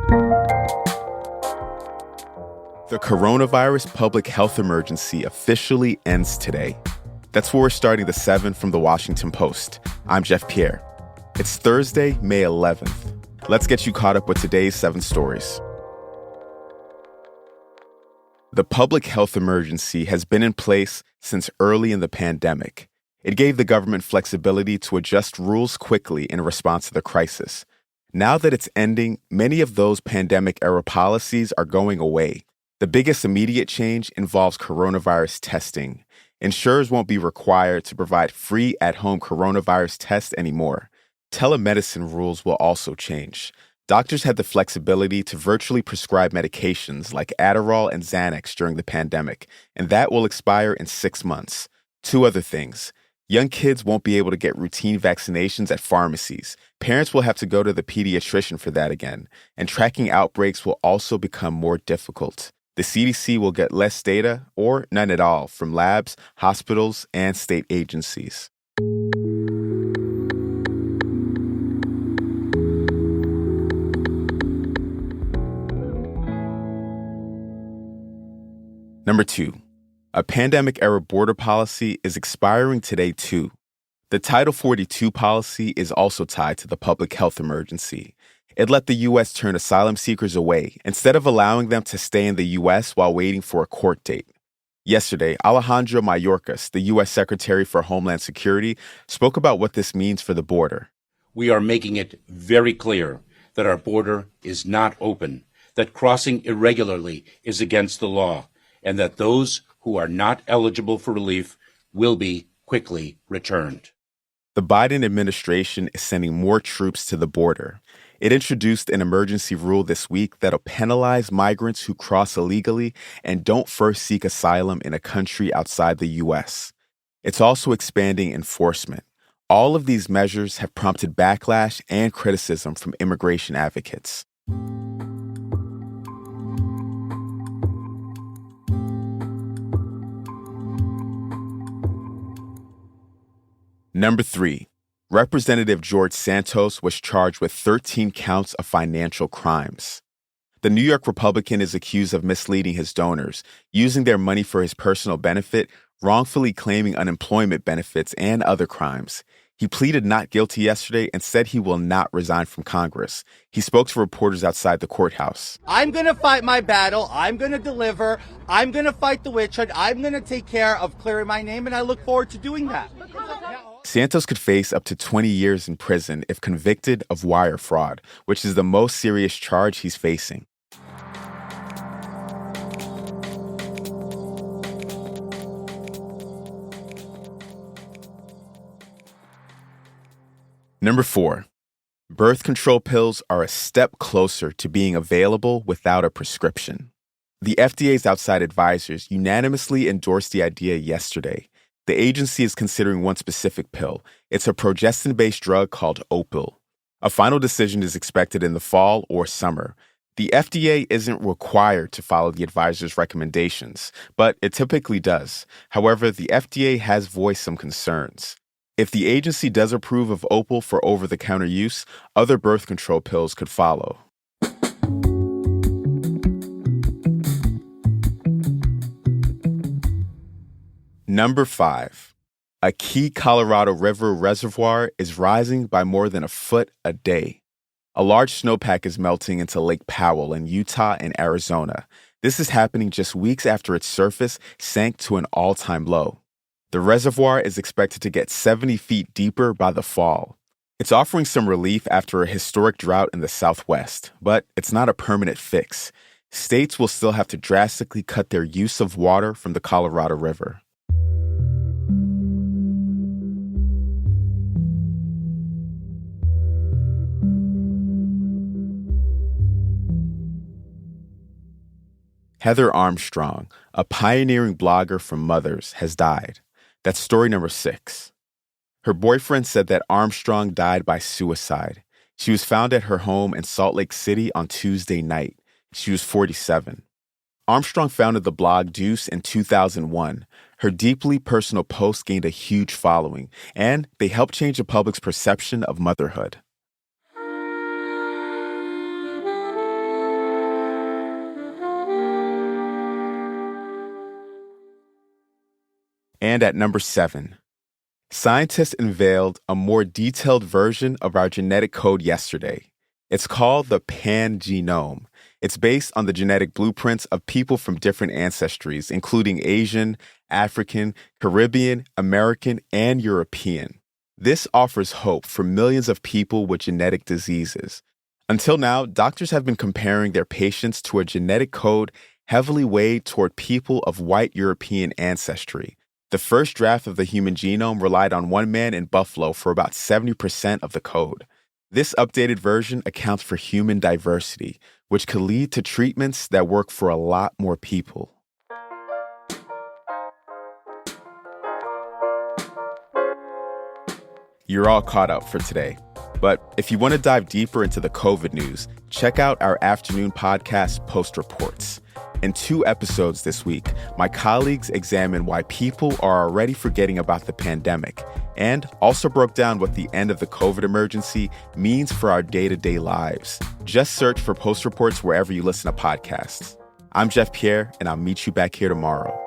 The coronavirus public health emergency officially ends today. That's where we're starting the 7 from the Washington Post. I'm Jeff Pierre. It's Thursday, May 11th. Let's get you caught up with today's 7 stories. The public health emergency has been in place since early in the pandemic. It gave the government flexibility to adjust rules quickly in response to the crisis. Now that it's ending, many of those pandemic-era policies are going away. The biggest immediate change involves coronavirus testing. Insurers won't be required to provide free at-home coronavirus tests anymore. Telemedicine rules will also change. Doctors had the flexibility to virtually prescribe medications like Adderall and Xanax during the pandemic, and that will expire in 6 months. 2 other things. Young kids won't be able to get routine vaccinations at pharmacies. Parents will have to go to the pediatrician for that again, and tracking outbreaks will also become more difficult. The CDC will get less data, or none at all, from labs, hospitals, and state agencies. Number 2, a pandemic-era border policy is expiring today too. The Title 42 policy is also tied to the public health emergency. It let the U.S. turn asylum seekers away instead of allowing them to stay in the U.S. while waiting for a court date. Yesterday, Alejandro Mayorkas, the U.S. Secretary for Homeland Security, spoke about what this means for the border. We are making it very clear that our border is not open, that crossing irregularly is against the law, and that those who are not eligible for relief will be quickly returned. The Biden administration is sending more troops to the border. It introduced an emergency rule this week that'll penalize migrants who cross illegally and don't first seek asylum in a country outside the U.S. It's also expanding enforcement. All of these measures have prompted backlash and criticism from immigration advocates. Number 3, Representative George Santos was charged with 13 counts of financial crimes. The New York Republican is accused of misleading his donors, using their money for his personal benefit, wrongfully claiming unemployment benefits, and other crimes. He pleaded not guilty yesterday and said he will not resign from Congress. He spoke to reporters outside the courthouse. I'm going to fight my battle. I'm going to deliver. I'm going to fight the witch hunt. I'm going to take care of clearing my name, and I look forward to doing that. Santos could face up to 20 years in prison if convicted of wire fraud, which is the most serious charge he's facing. Number 4, birth control pills are a step closer to being available without a prescription. The FDA's outside advisors unanimously endorsed the idea yesterday. The agency is considering one specific pill. It's a progestin-based drug called Opil. A final decision is expected in the fall or summer. The FDA isn't required to follow the advisor's recommendations, but it typically does. However, the FDA has voiced some concerns. If the agency does approve of Opil for over-the-counter use, other birth control pills could follow. Number 5, a key Colorado River reservoir is rising by more than a foot a day. A large snowpack is melting into Lake Powell in Utah and Arizona. This is happening just weeks after its surface sank to an all-time low. The reservoir is expected to get 70 feet deeper by the fall. It's offering some relief after a historic drought in the Southwest, but it's not a permanent fix. States will still have to drastically cut their use of water from the Colorado River. Heather Armstrong, a pioneering blogger from Mothers, has died. That's story number 6. Her boyfriend said that Armstrong died by suicide. She was found at her home in Salt Lake City on Tuesday night. She was 47. Armstrong founded the blog Deuce in 2001. Her deeply personal posts gained a huge following, and they helped change the public's perception of motherhood. And at number 7, scientists unveiled a more detailed version of our genetic code yesterday. It's called the pangenome. It's based on the genetic blueprints of people from different ancestries, including Asian, African, Caribbean, American, and European. This offers hope for millions of people with genetic diseases. Until now, doctors have been comparing their patients to a genetic code heavily weighed toward people of white European ancestry. The first draft of the human genome relied on one man in Buffalo for about 70% of the code. This updated version accounts for human diversity, which could lead to treatments that work for a lot more people. You're all caught up for today. But if you want to dive deeper into the COVID news, check out our afternoon podcast, Post Reports. In 2 episodes this week, my colleagues examine why people are already forgetting about the pandemic and also broke down what the end of the COVID emergency means for our day-to-day lives. Just search for Post Reports wherever you listen to podcasts. I'm Jeff Pierre, and I'll meet you back here tomorrow.